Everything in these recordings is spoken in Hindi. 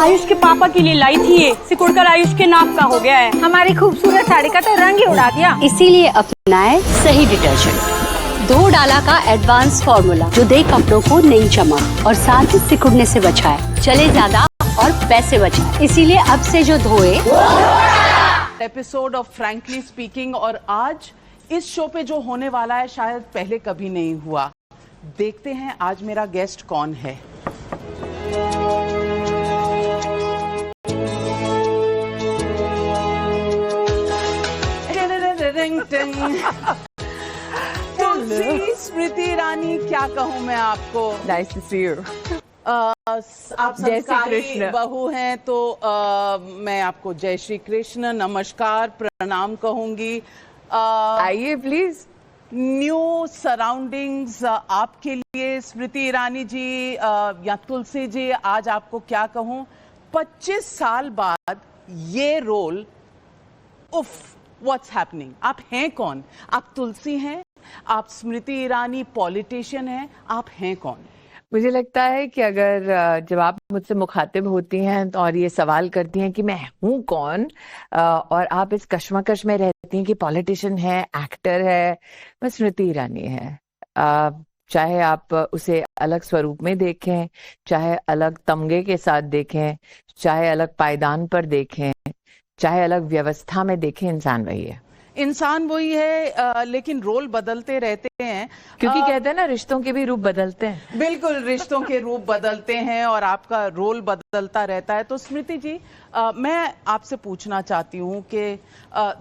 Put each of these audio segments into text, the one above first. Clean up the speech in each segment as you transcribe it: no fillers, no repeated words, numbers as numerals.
आयुष के पापा के लिए लाई थी ये, सिकुड़कर आयुष के नाक का हो गया है। हमारी खूबसूरत साड़ी का तो रंग ही उड़ा दिया। इसीलिए अपनाए सही डिटर्जेंट, 2 डाला का एडवांस फॉर्मूला जो दे कपड़ों को नई चमक और साथ ही सिकुड़ने से बचाए, चले ज्यादा और पैसे बचाए। इसीलिए अब से जो धोए। एपिसोड ऑफ फ्रैंकली स्पीकिंग, और आज इस शो पे जो होने वाला है शायद पहले कभी नहीं हुआ। देखते हैं आज मेरा गेस्ट कौन है। तुलसी स्मृति ईरानी, क्या कहूँ मैं आपको। Nice to see you. आप संस्कारी बहू हैं तो मैं आपको जय श्री कृष्ण, नमस्कार, प्रणाम कहूंगी। आइए प्लीज। न्यू सराउंडिंग्स आपके लिए स्मृति ईरानी जी या तुलसी जी, आज आपको क्या कहूं, 25 साल बाद ये रोल, उफ, व्हाट्स हैपनिंग। आप हैं कौन? आप तुलसी हैं, आप स्मृति ईरानी पॉलिटिशियन हैं, आप हैं कौन? मुझे लगता है कि अगर जब आप मुझसे मुखातिब होती हैं और ये सवाल करती हैं कि मैं हूँ कौन, और आप इस कश्मकश में रहती हैं कि पॉलिटिशियन है, एक्टर है, मैं स्मृति ईरानी है। चाहे आप उसे अलग स्वरूप में देखें, चाहे अलग तमगे के साथ देखें, चाहे अलग पायदान पर देखें, चाहे अलग व्यवस्था में देखें, इंसान वही है। इंसान वही है, लेकिन रोल बदलते रहते हैं, क्योंकि कहते हैं ना, रिश्तों के भी रूप बदलते हैं। बिल्कुल, रिश्तों के रूप बदलते हैं और आपका रोल बदलता रहता है। तो स्मृति जी, मैं आपसे पूछना चाहती हूँ कि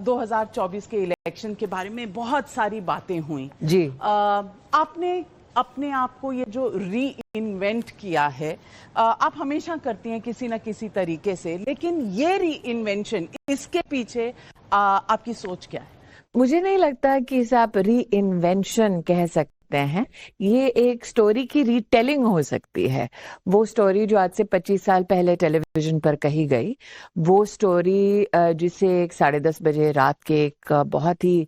2024 के इलेक्शन के बारे में बहुत सारी बातें हुई जी। आपने अपने आप को ये जो री इन्वेंट किया है, आप हमेशा करती हैं किसी ना किसी तरीके से, लेकिन ये री इन्वेंशन, इसके पीछे आपकी सोच क्या है? मुझे नहीं लगता कि इसे आप री इन्वेंशन कह सकते हैं। ये एक स्टोरी की रीटेलिंग हो सकती है। वो स्टोरी जो आज से 25 साल पहले टेलीविजन पर कही गई, वो स्टोरी जिसे 10:30 बजे रात के एक बहुत ही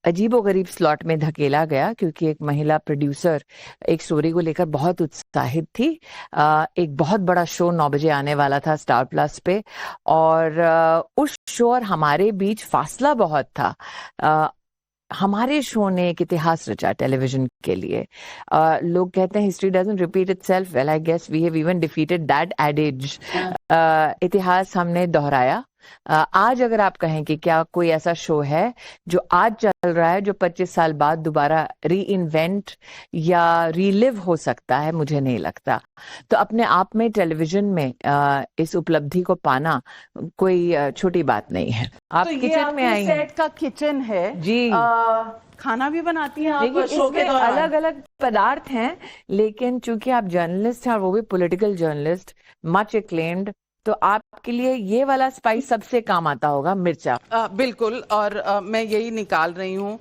अजीबोगरीब स्लॉट में धकेला गया, क्योंकि एक महिला प्रोड्यूसर एक स्टोरी को लेकर बहुत उत्साहित थी। एक बहुत बड़ा शो 9 बजे आने वाला था स्टार प्लस पे, और उस शो और हमारे बीच फासला बहुत था। हमारे शो ने एक इतिहास रचा टेलीविजन के लिए। लोग कहते हैं history doesn't repeat itself, well I guess we have even defeated that adage. इतिहास हमने दोहराया। आज अगर आप कहें कि क्या कोई ऐसा शो है जो आज चल रहा है जो 25 साल बाद दोबारा री इन्वेंट या रीलिव हो सकता है, मुझे नहीं लगता। तो अपने आप में टेलीविजन में इस उपलब्धि को पाना कोई छोटी बात नहीं है। आप तो किचन में आई हैं। सेट का किचन है जी। खाना भी बनाती हैं आप शो के दौरान? अलग अलग पदार्थ हैं, लेकिन चूंकि आप जर्नलिस्ट हैं और वो भी पॉलिटिकल जर्नलिस्ट, मच एक्लेम्ड, तो आपके लिए ये वाला स्पाइस सबसे काम आता होगा, मिर्चा। बिल्कुल, और मैं यही निकाल रही हूँ।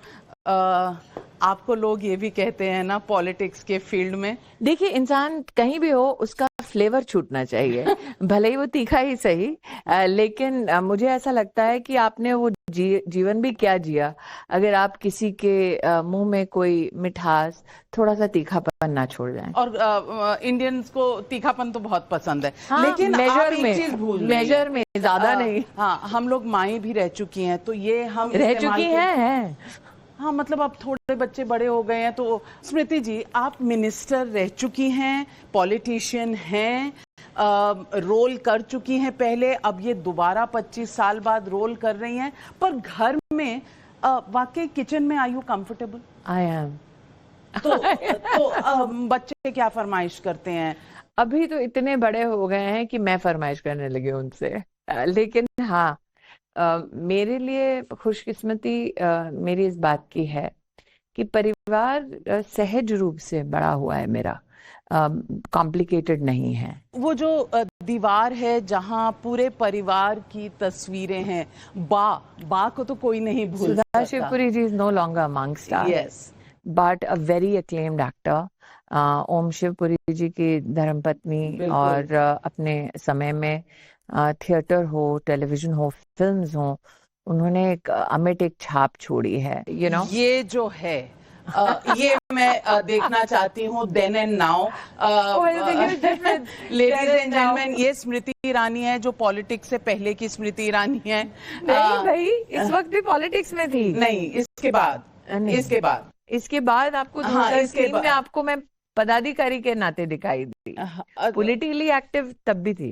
आपको लोग ये भी कहते हैं ना, पॉलिटिक्स के फील्ड में, देखिए, इंसान कहीं भी हो उसका फ्लेवर छूटना चाहिए, भले ही वो तीखा ही सही। लेकिन मुझे ऐसा लगता है कि आपने वो जीवन भी क्या जिया अगर आप किसी के मुंह में कोई मिठास, थोड़ा सा तीखापन ना छोड़ जाएं। और इंडियंस को तीखापन तो बहुत पसंद है। हाँ, लेकिन मेजर आप में, एक चीज भूल मेजर में ज्यादा नहीं। हाँ, हम लोग माएँ भी रह चुकी हैं, तो ये हम रह चुकी हैं। हाँ, मतलब अब थोड़े बच्चे बड़े हो गए हैं। तो स्मृति जी, आप मिनिस्टर रह चुकी हैं, पॉलिटिशियन हैं, रोल कर चुकी हैं पहले, अब ये दोबारा 25 साल बाद रोल कर रही हैं, पर घर में वाकई किचन में are you comfortable? I am. तो बच्चे क्या फरमाइश करते हैं? अभी तो इतने बड़े हो गए हैं कि मैं फरमाइश करने लगी उनसे। लेकिन हाँ, मेरे लिए खुशकिस्मती मेरी इस बात की है कि परिवार सहज रूप से बड़ा हुआ है मेरा, कॉम्प्लिकेटेड नहीं है। वो जो दीवार है जहाँ पूरे परिवार की तस्वीरें हैं, बा को तो कोई नहीं भूल सकता। Sudha Shivpuri ji is no longer amongst us, yes, but a very acclaimed actor. Om Shivpuri ji की धर्मपत्नी, और अपने समय में थिएटर हो, टेलीविजन हो, फिल्म्स हो, उन्होंने एक अमिट एक छाप छोड़ी है, यू नो। ये जो है ये मैं देखना चाहती हूँ then and now. Ladies and gentleman, ये स्मृति ईरानी है जो पॉलिटिक्स से पहले की स्मृति ईरानी है। नहीं भाई, इस वक्त भी पॉलिटिक्स में थी। नहीं, इसके बाद, नहीं। इसके बाद आपको 2003 में आपको मैं पदाधिकारी के नाते दिखाई दी। पॉलिटिकली एक्टिव तब भी थी।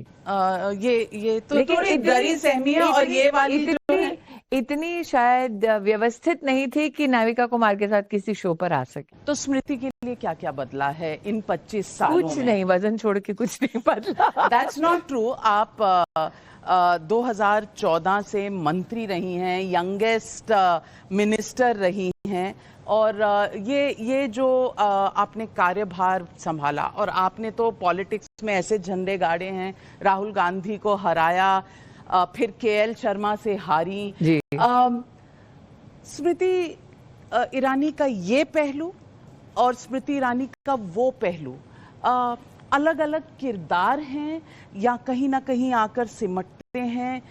ये तो थोड़ी डरी सहमी है, और ये वाली जो है इतनी शायद व्यवस्थित नहीं थी कि नाविका कुमार के साथ किसी शो पर आ सके। तो स्मृति के लिए क्या क्या बदला है इन 25 सालों कुछ में? नहीं, वजन छोड़ के कुछ नहीं बदला। That's not true. आप 2014 से मंत्री रही हैं, यंगेस्ट मिनिस्टर रही हैं, और ये जो आपने कार्यभार संभाला, और आपने तो पॉलिटिक्स में ऐसे झंडे गाड़े हैं, राहुल गांधी को हराया, फिर केएल शर्मा से हारी जी। स्मृति ईरानी का ये पहलू और स्मृति ईरानी का वो पहलू अलग अलग किरदार हैं, या कहीं ना कहीं आकर सिमटते हैं?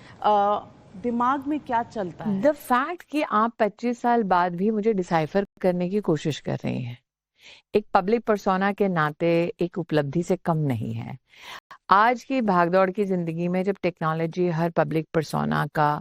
दिमाग में क्या चलता है? द फैक्ट कि आप 25 साल बाद भी मुझे डिसाइफर करने की कोशिश कर रही हैं, एक पब्लिक पर्सोना के नाते एक उपलब्धि से कम नहीं है। आज की भागदौड़ की जिंदगी में जब टेक्नोलॉजी हर पब्लिक पर्सोना का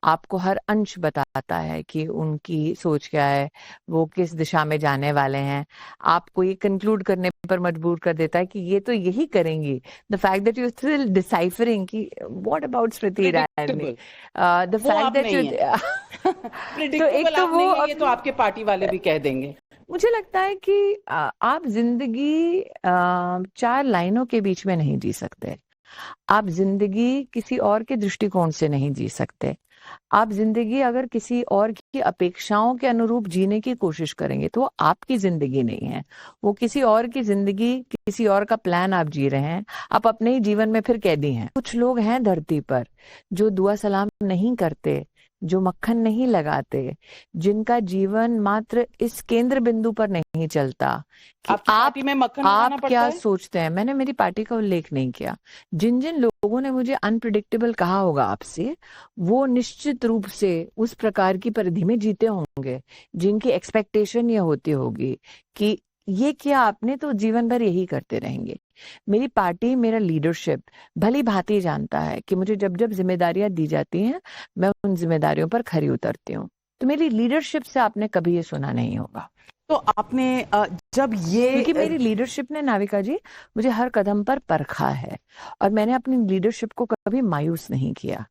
आपको हर अंश बताता है कि उनकी सोच क्या है, वो किस दिशा में जाने वाले हैं, आपको ये कंक्लूड करने पर मजबूर कर देता है कि ये तो यही करेंगी। The fact that you still deciphering कि what about Smriti Irani, the fact that you तो एक तो वो ये तो आपके पार्टी वाले भी कह देंगे। मुझे लगता है कि आप जिंदगी 4 लाइनों के बीच में नहीं जी सकते। आप जिंदगी किसी और के दृष्टिकोण से नहीं जी सकते। आप जिंदगी अगर किसी और की अपेक्षाओं के अनुरूप जीने की कोशिश करेंगे तो वो आपकी जिंदगी नहीं है, वो किसी और की जिंदगी, किसी और का प्लान आप जी रहे हैं। आप अपने ही जीवन में फिर कैदी हैं। कुछ लोग हैं धरती पर जो दुआ सलाम नहीं करते, जो मक्खन नहीं लगाते, जिनका जीवन मात्र इस केंद्र बिंदु पर नहीं चलता कि आप क्या सोचते हैं। मैंने मेरी पार्टी का उल्लेख नहीं किया। जिन जिन लोगों ने मुझे अनप्रिडिक्टेबल कहा होगा आपसे, वो निश्चित रूप से उस प्रकार की परिधि में जीते होंगे जिनकी एक्सपेक्टेशन ये होती होगी कि ये किया आपने तो जीवन भर यही करते रहेंगे। मेरी पार्टी, मेरा लीडरशिप भली भांति जानता है कि मुझे जब जब जिम्मेदारियां दी जाती हैं मैं उन जिम्मेदारियों पर खरी उतरती हूँ। तो मेरी लीडरशिप से आपने कभी ये सुना नहीं होगा। तो आपने जब ये, क्योंकि मेरी लीडरशिप ने नाविका जी मुझे हर कदम पर परखा है और मैंने अपनी लीडरशिप को कभी मायूस नहीं किया।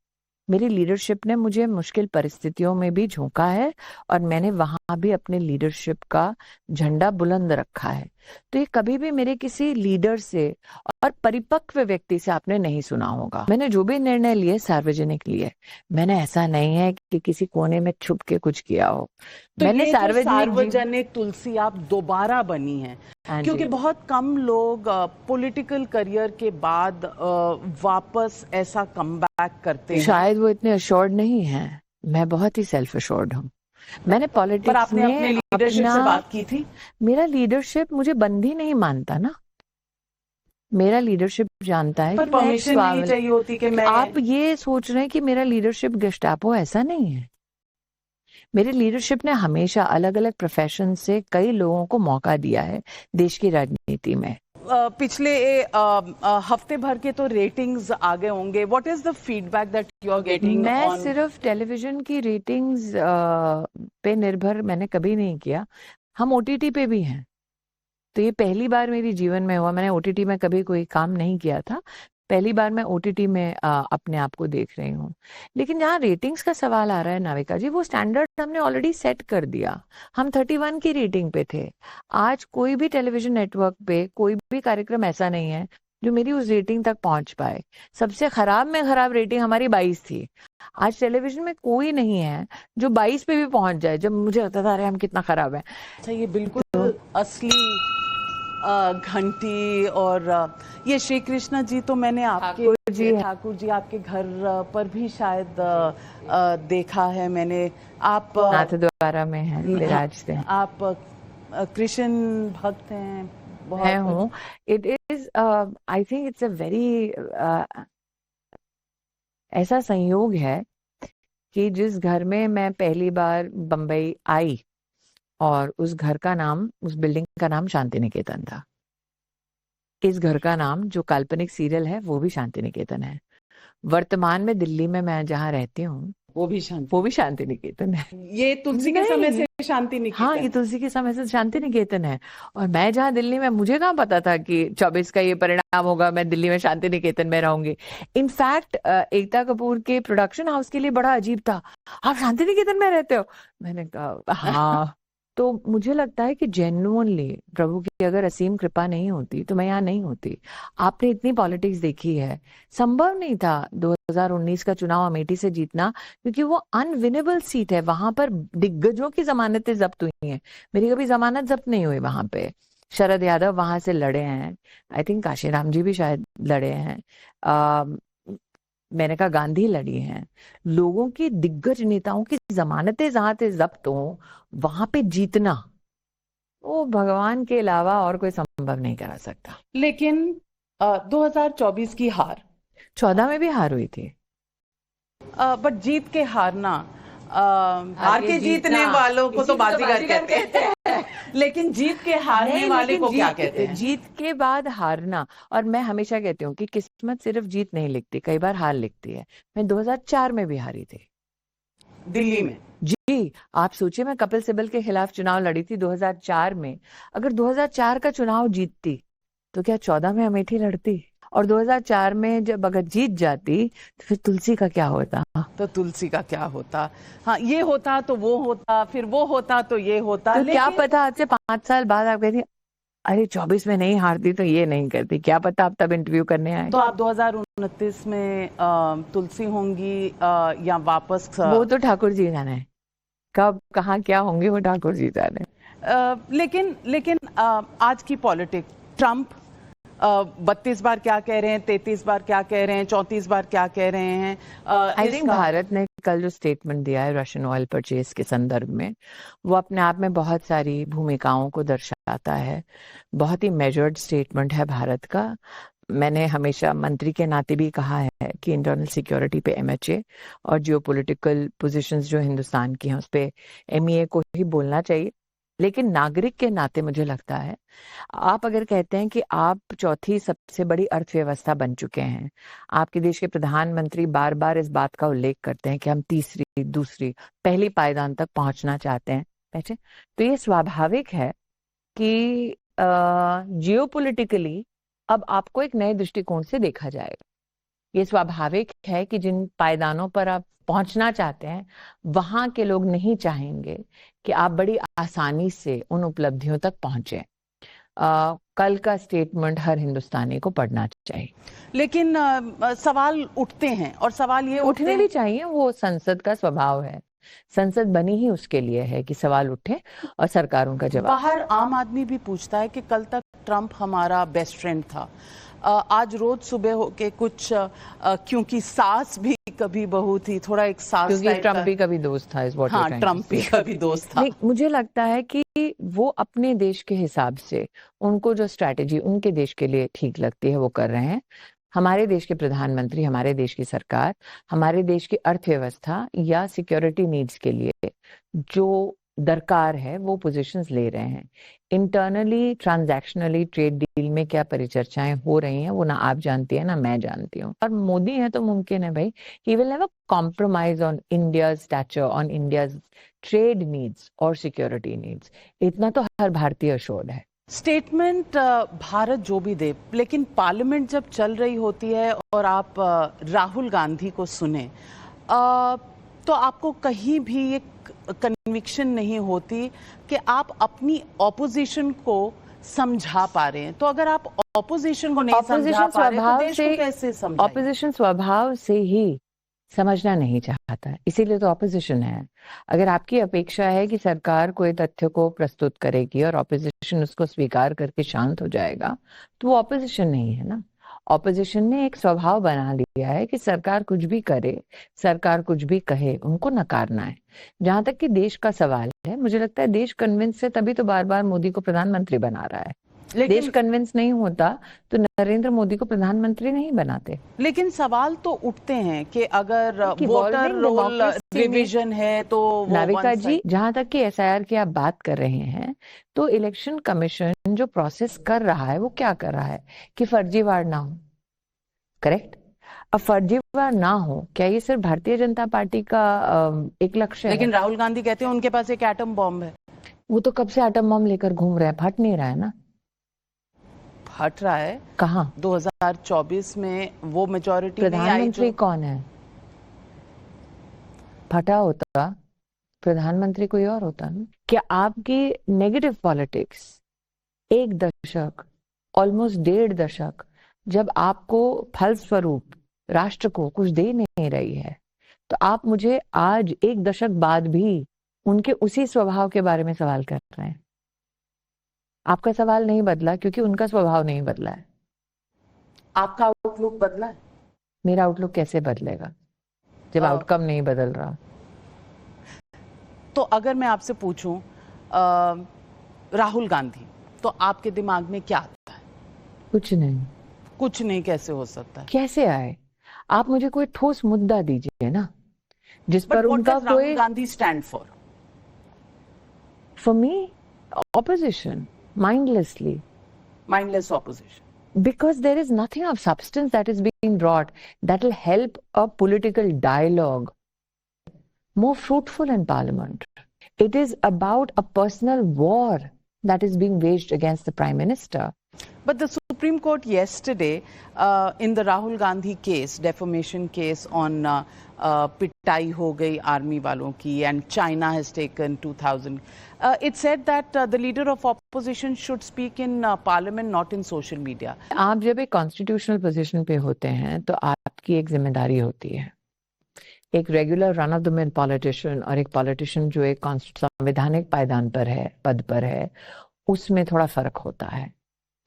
मेरी लीडरशिप ने मुझे मुश्किल परिस्थितियों में भी झोंका है और मैंने वहां भी अपने लीडरशिप का झंडा बुलंद रखा है। तो ये कभी भी मेरे किसी लीडर से और परिपक्व व्यक्ति से आपने नहीं सुना होगा। मैंने जो भी निर्णय लिए सार्वजनिक लिए, मैंने ऐसा नहीं है कि किसी कोने में छुप के कुछ किया हो। तो मैंने सार्वजनिक तुलसी आप दोबारा बनी हैं, क्योंकि बहुत कम लोग पॉलिटिकल करियर के बाद वापस ऐसा कमबैक करते हैं। शायद वो इतने अश्योर्ड नहीं हैं। मैं बहुत ही सेल्फ अश्योर्ड हूँ। मैंने पॉलिटिक्स में अपने लीडरशिप से बात की थी। मेरा लीडरशिप मुझे बंदी नहीं मानता ना। मेरा लीडरशिप जानता है पर परमिशन नहीं चाहिए होती कि मैं, आप ये सोच रहे हैं कि मेरा लीडरशिप गेस्टापो, ऐसा नहीं है। मेरे लीडरशिप ने हमेशा अलग अलग प्रोफेशन से कई लोगों को मौका दिया है देश की राजनीति में। पिछले हफ्ते भर के तो रेटिंग्स आ गए होंगे। What is the feedback that you are getting? मैं सिर्फ टेलीविजन की रेटिंग्स पे निर्भर मैंने कभी नहीं किया। हम ओटीटी पे भी हैं, तो ये पहली बार मेरी जीवन में हुआ। मैंने ओटीटी में कभी कोई काम नहीं किया था, पहली बार मैं ओटीटी में अपने आप को देख रही हूँ। लेकिन जहाँ रेटिंग्स का सवाल आ रहा है नाविका जी, वो स्टैंडर्ड हमने ऑलरेडी सेट कर दिया। हम 31 की रेटिंग पे थे। आज कोई भी टेलीविजन नेटवर्क पे कोई भी कार्यक्रम ऐसा नहीं है जो मेरी उस रेटिंग तक पहुंच पाए। सबसे खराब में खराब रेटिंग हमारी 22 थी। आज टेलीविजन में कोई नहीं है जो 22 पे भी पहुंच जाए, जब मुझे लगता था अरे हम कितना खराब है। अच्छा, ये बिल्कुल असली घंटी। और ये श्री कृष्ण जी तो मैंने ठाकुर जी आपके घर पर भी शायद देखा है मैंने। आप नाथ द्वारा में है, विराजते हैं। आप कृष्ण भक्त हैं? मैं हूँ। It is I think it's a very ऐसा संयोग है कि जिस घर में मैं पहली बार बम्बई आई और उस घर का नाम, उस बिल्डिंग का नाम शांति निकेतन था। इस घर का नाम, जो काल्पनिक सीरियल है, वो भी शांति निकेतन है। वर्तमान में दिल्ली में मैं जहाँ रहती हूँ वो भी शांति निकेतन है। ये तुलसी के समय से शांति निकेतन। हाँ, ये तुलसी के समय से शांति निकेतन है। और मैं जहाँ दिल्ली में, मुझे कहाँ पता था कि 24 का ये परिणाम होगा, मैं दिल्ली में शांति निकेतन में रहूंगी। इनफैक्ट एकता कपूर के प्रोडक्शन हाउस के लिए बड़ा अजीब था, आप शांति निकेतन में रहते हो? मैंने कहा हाँ। तो मुझे लगता है कि जेन्युइनली प्रभु की अगर असीम कृपा नहीं होती तो मैं यहाँ नहीं होती। आपने इतनी पॉलिटिक्स देखी है, संभव नहीं था 2019 का चुनाव अमेठी से जीतना, क्योंकि वो अनविनेबल सीट है। वहां पर दिग्गजों की जमानतें जब्त हुई हैं, मेरी कभी जमानत जब्त नहीं हुई वहां पे। शरद यादव वहां से लड़े हैं, आई थिंक काशीराम जी भी शायद लड़े हैं, मेनका गांधी लड़ी हैं। लोगों की, दिग्गज नेताओं की जमानतें जहां से जब्त हो, वहां पे जीतना वो भगवान के अलावा और कोई संभव नहीं करा सकता। लेकिन 2024 की हार, 14 में भी हार हुई थी, बट जीत के हारना, हार के जीतने वालों को तो बाजीगर कहते हैं लेकिन जीत के हारने वाले को क्या कहते हैं? जीत के बाद हारना। और मैं हमेशा कहती हूँ कि किस्मत सिर्फ जीत नहीं लिखती, कई बार हार लिखती है। मैं 2004 में भी हारी थी दिल्ली में। जी, आप सोचिए, मैं कपिल सिब्बल के खिलाफ चुनाव लड़ी थी 2004 में। अगर 2004 का चुनाव जीतती तो क्या 14 में अमेठी लड़ती? और 2004 में जब अगर जीत जाती तो फिर तुलसी का क्या होता? तो तुलसी का क्या होता? हाँ, ये होता तो वो होता, फिर वो होता तो ये होता। तो क्या पता आज से 5 साल बाद आप कहती अरे 24 में नहीं हारती तो ये नहीं करती, क्या पता आप तब इंटरव्यू करने आए। तो आप 2029 में तुलसी होंगी या वापस? वो तो ठाकुर जी जाने, कब कहाँ क्या होंगे वो ठाकुर जी जाने। लेकिन आज की पॉलिटिक्स, ट्रम्प 32 बार क्या कह रहे हैं, 33 बार क्या कह रहे हैं, 34 बार क्या कह रहे हैं। आई थिंक भारत ने कल जो स्टेटमेंट दिया है रशियन ऑयल परचेज के संदर्भ में, वो अपने आप में बहुत सारी भूमिकाओं को दर्शाता है। बहुत ही मेजर्ड स्टेटमेंट है भारत का। मैंने हमेशा मंत्री के नाते भी कहा है कि इंटरनल सिक्योरिटी पे एमएचए और जियोपॉलिटिकल पोजीशंस जो हिंदुस्तान की हैं उस पे एमईए को ही बोलना चाहिए। लेकिन नागरिक के नाते मुझे लगता है, आप अगर कहते हैं कि आप चौथी सबसे बड़ी अर्थव्यवस्था बन चुके हैं, आपके देश के प्रधानमंत्री बार बार इस बात का उल्लेख करते हैं कि हम तीसरी, दूसरी, पहली पायदान तक पहुंचना चाहते हैं, पहचे, तो ये स्वाभाविक है कि जियोपॉलिटिकली अब आपको एक नए दृष्टिकोण से देखा जाएगा। ये स्वाभाविक है कि जिन पायदानों पर आप पहुंचना चाहते हैं वहां के लोग नहीं चाहेंगे कि आप बड़ी आसानी से उन उपलब्धियों तक पहुंचे। कल का स्टेटमेंट हर हिंदुस्तानी को पढ़ना चाहिए। लेकिन सवाल उठते हैं, और सवाल ये उठने भी चाहिए, वो संसद का स्वभाव है। संसद बनी ही उसके लिए है कि सवाल उठे और सरकारों का जवाब। बाहर आम आदमी भी पूछता है कि कल तक ट्रम्प हमारा बेस्ट फ्रेंड था, आज रोज सुबह होके कुछ क्योंकि सास भी कभी बहू थी, थोड़ा एक सास, क्योंकि ट्रम्प भी कभी दोस्त था, इस वॉट हाँ, ट्रम्प भी कभी दोस्त था। मुझे लगता है कि वो अपने देश के हिसाब से उनको जो स्ट्रैटेजी उनके देश के लिए ठीक लगती है वो कर रहे हैं। हमारे देश के प्रधानमंत्री, हमारे देश की सरकार, हमारे देश की अर्थव्यवस्था या सिक्योरिटी नीड्स के लिए जो दरकार है वो पोजीशंस ले रहे हैं। इंटरनली ट्रांजैक्शनली ट्रेड डील में क्या परिचर्चाएं हो रही हैं वो ना आप जानती है ना मैं जानती हूँ। और मोदी है तो मुमकिन है भाई, he will never compromise on India's stature, on India's trade needs और सिक्योरिटी नीड्स। इतना तो हर भारतीय अश्योर्ड है। स्टेटमेंट भारत जो भी दे, लेकिन पार्लियामेंट जब चल रही होती है और आप राहुल गांधी को सुने तो आपको कहीं भी एक कन्विक्शन नहीं होती कि आप अपनी ऑपोजिशन को समझा पा रहे हैं। तो अगर आप ऑपोजिशन को नहीं समझा पा रहे तो देश को कैसे समझाएंगे? ऑपोजिशन स्वभाव से ही समझना नहीं चाहता, इसीलिए तो ऑपोजिशन है। अगर आपकी अपेक्षा है कि सरकार कोई तथ्य को प्रस्तुत करेगी और ऑपोजिशन उसको स्वीकार करके शांत हो जाएगा, तो वो ऑपोजिशन नहीं है ना। ऑपोजिशन ने एक स्वभाव बना लिया है कि सरकार कुछ भी करे, सरकार कुछ भी कहे, उनको नकारना है। जहां तक कि देश का सवाल है, मुझे लगता है देश कन्विंस है, तभी तो बार बार मोदी को प्रधानमंत्री बना रहा है। देश कन्विंस नहीं होता तो नरेंद्र मोदी को प्रधानमंत्री नहीं बनाते। लेकिन सवाल तो उठते हैं कि अगर कि वोटर evolving रोल democracy में- रिविजन है तो वो नाविका one जी, side- जहां तक कि एसआईआर की आप बात कर रहे हैं, तो इलेक्शन कमीशन जो प्रोसेस कर रहा है वो क्या कर रहा है कि फर्जीवाड़ ना हो। करेक्ट। अब फर्जीवाड़ ना हो, क्या ये सिर्फ भारतीय जनता पार्टी का एक लक्ष्य है? लेकिन राहुल गांधी कहते हैं उनके पास एक एटम बॉम्ब है। वो तो कब से एटम बम लेकर घूम रहे हैं, फट नहीं रहा है ना। हट रहा है कहाँ? 2024 में वो मेजॉरिटी नहीं आई प्रधानमंत्री जो कौन है? फटा होता प्रधानमंत्री कोई और होता ना। क्या आपकी नेगेटिव पॉलिटिक्स एक दशक, ऑलमोस्ट 1.5 दशक, जब आपको फलस्वरूप राष्ट्र को कुछ दे नहीं रही है, तो आप मुझे आज 1 दशक बाद भी उनके उसी स्वभाव के बारे में सवाल कर रहे हैं? आपका सवाल नहीं बदला क्योंकि उनका स्वभाव नहीं बदला है। आपका आउटलुक बदला है। मेरा आउटलुक कैसे बदलेगा जब आउटकम नहीं बदल रहा? तो अगर मैं आपसे पूछूं राहुल गांधी, तो आपके दिमाग में क्या आता है? कुछ नहीं। कुछ नहीं कैसे हो सकता है? कैसे आए? आप मुझे कोई ठोस मुद्दा दीजिए ना जिस बट पर व्हाट उनका डज राहुल कोई। Gandhi stand for? For me, opposition, mindlessly, mindless opposition. because there is nothing of substance that is being brought that will help a political dialogue more fruitful in parliament. It is about a personal war that is being waged against the prime minister. But the Supreme Court yesterday, in the Rahul Gandhi case, defamation case on पिटाई हो गई आर्मी वालों की, and China has taken 2,000. It said that the leader of opposition should speak in parliament, not in social media. आप जब एक कॉन्स्टिट्यूशनल पोजीशन पे होते हैं तो आपकी एक जिम्मेदारी होती है। एक regular run of the mill politician और एक पॉलिटिशियन जो एक संवैधानिक पायदान पर है, पद पर है, उसमें थोड़ा फर्क होता है।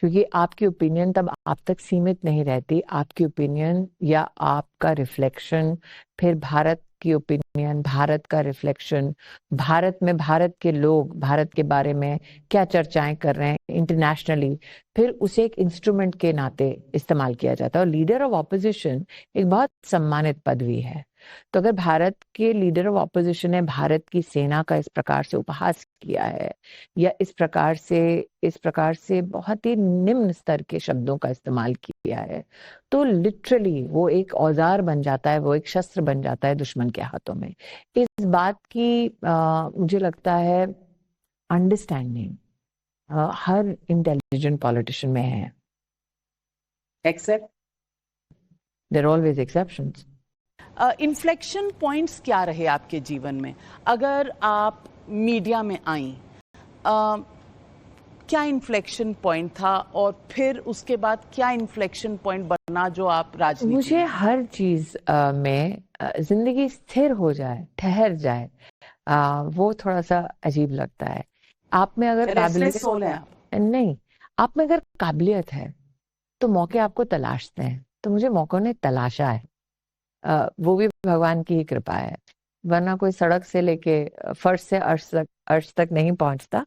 क्योंकि आपकी ओपिनियन तब आप तक सीमित नहीं रहती। आपकी ओपिनियन या आपका रिफ्लेक्शन फिर भारत की ओपिनियन, भारत का रिफ्लेक्शन, भारत में भारत के लोग भारत के बारे में क्या चर्चाएं कर रहे हैं इंटरनेशनली, फिर उसे एक इंस्ट्रूमेंट के नाते इस्तेमाल किया जाता है। और लीडर ऑफ ऑपोजिशन एक बहुत सम्मानित पदवी है। तो अगर भारत के लीडर ऑफ ऑपोजिशन ने भारत की सेना का इस प्रकार से उपहास किया है या इस प्रकार से बहुत ही निम्न स्तर के शब्दों का इस्तेमाल किया है, तो लिटरली वो एक औजार बन जाता है, वो एक शस्त्र बन जाता है दुश्मन के हाथों में। इस बात की मुझे लगता है अंडरस्टैंडिंग हर इंटेलिजेंट पॉलिटिशियन में है। Except there are always exceptions. Inflection points क्या रहे आपके जीवन में? अगर आप मीडिया में आई, क्या इन्फ्लेक्शन पॉइंट था और फिर उसके बाद क्या इन्फ्लेक्शन पॉइंट बना जो आप राजनीति? मुझे हर चीज में जिंदगी स्थिर हो जाए, ठहर जाए, वो थोड़ा सा अजीब लगता है। आप में अगर रेस्टलेस सोल है आप? नहीं, आप में अगर काबिलियत है तो मौके आपको तलाशते हैं। तो मुझे मौकों ने तलाशा है, वो भी भगवान की ही कृपा है, वरना कोई सड़क से लेके फर्श से अर्श तक नहीं पहुंचता।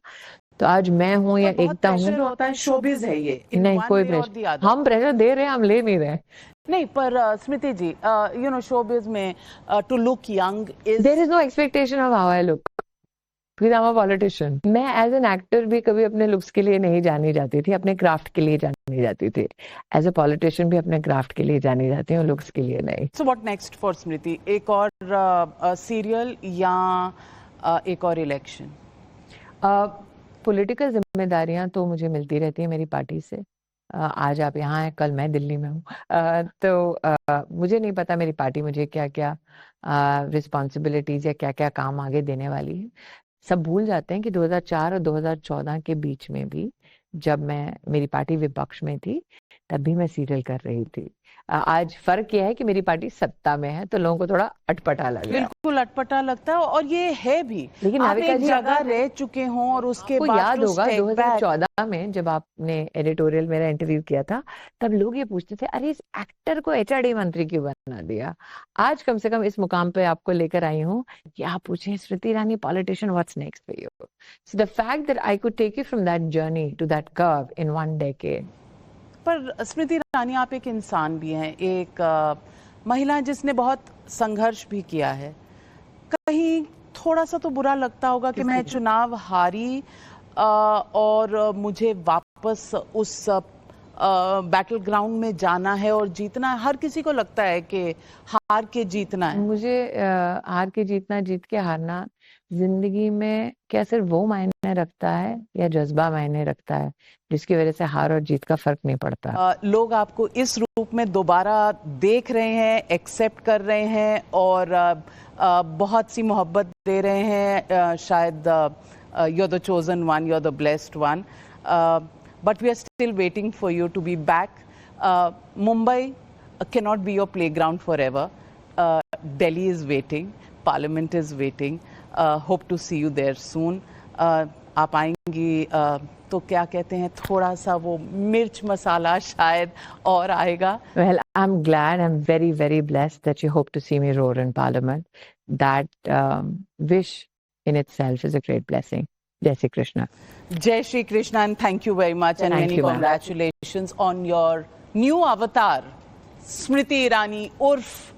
तो आज मैं हूं या एकता हूं, होता है, शोबिज है ये। नहीं कोई प्रेशर, हम प्रेशर दे रहे हैं, हम ले नहीं रहे। नहीं, पर Smriti ji, you know, showbiz में to look young is, there is no expectation of how I look because I am a politician. मैं एज एन एक्टर भी कभी अपने लुक्स के लिए नहीं जानी जाती थी, अपने क्राफ्ट के लिए जानी जाती थी। एज अ पॉलिटिशियन भी अपने क्राफ्ट के लिए जानी जाती हूँ, लुक्स के लिए नहीं। सो व्हाट नेक्स्ट फॉर स्मृति? एक और सीरियल या एक और इलेक्शन? पॉलिटिकल जिम्मेदारियां तो मुझे मिलती रहती है मेरी पार्टी से। आज आप यहाँ हैं, कल मैं दिल्ली में हूँ, तो मुझे नहीं पता मेरी पार्टी मुझे क्या क्या रिस्पॉन्सिबिलिटीज या क्या क्या काम आगे देने वाली है। सब भूल जाते हैं कि 2004 और 2014 के बीच में भी जब मेरी पार्टी विपक्ष में थी, तब भी मैं सीरियल कर रही थी। आज फर्क यह है कि मेरी पार्टी सत्ता में है, तो लोगों को थोड़ा अटपटा लग रहा है। बिल्कुल अटपटा लगता है, और ये है भी। लेकिन आप नाविका एक जी, जगह अगर रह चुके हों और उसके आपको बाद याद to होगा step back- 2014 में जब आपने एडिटोरियल मेरा इंटरव्यू किया था, तब लोग ये पूछते थे, अरे इस एक्टर को एचआरडी मंत्री क्यों बना दिया। आज कम से कम इस मुकाम पे आपको लेकर आई हूँ कि आप पूछें, Smriti Irani politician, what's next for you. So the fact that I could take you from that journey to that curve in 1 decade। पर स्मृति ईरानी, आप एक इंसान भी हैं, एक महिला जिसने बहुत संघर्ष भी किया है। कहीं थोड़ा सा तो बुरा लगता होगा कि मैं चुनाव हारी और मुझे वापस उस बैटल ग्राउंड में जाना है और जीतना है। हर किसी को लगता है कि हार के जीतना है। मुझे हार के जीतना, जीत के हारना जिंदगी में क्या सिर्फ वो मायने रखता है या जज्बा मायने रखता है, जिसकी वजह से हार और जीत का फर्क नहीं पड़ता। लोग आपको इस रूप में दोबारा देख रहे हैं, एक्सेप्ट कर रहे हैं और बहुत सी मोहब्बत दे रहे हैं। शायद you are the chosen one, you are the blessed one, but we are still waiting for you to be back. Mumbai cannot be your playground forever. Delhi is waiting, Parliament is waiting. Hope to see you there soon. आप आएंगी तो क्या कहते हैं, थोड़ा सा वो मिर्च मसाला शायद और आएगा। Well, I'm glad, I'm very, very blessed that you hope to see me roar in Parliament. That wish in itself is a great blessing. Jai Shri Krishna. Jai Shri Krishna, and thank you very much, and Thank many you, ma'am. congratulations on your new avatar, Smriti Irani उर्फ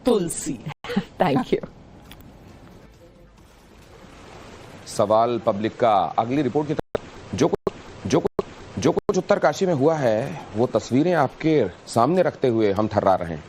तुलसी। Thank you. सवाल पब्लिक का अगली रिपोर्ट की तरफ। जो कुछ उत्तरकाशी में हुआ है, वो तस्वीरें आपके सामने रखते हुए हम थर्रा रहे हैं।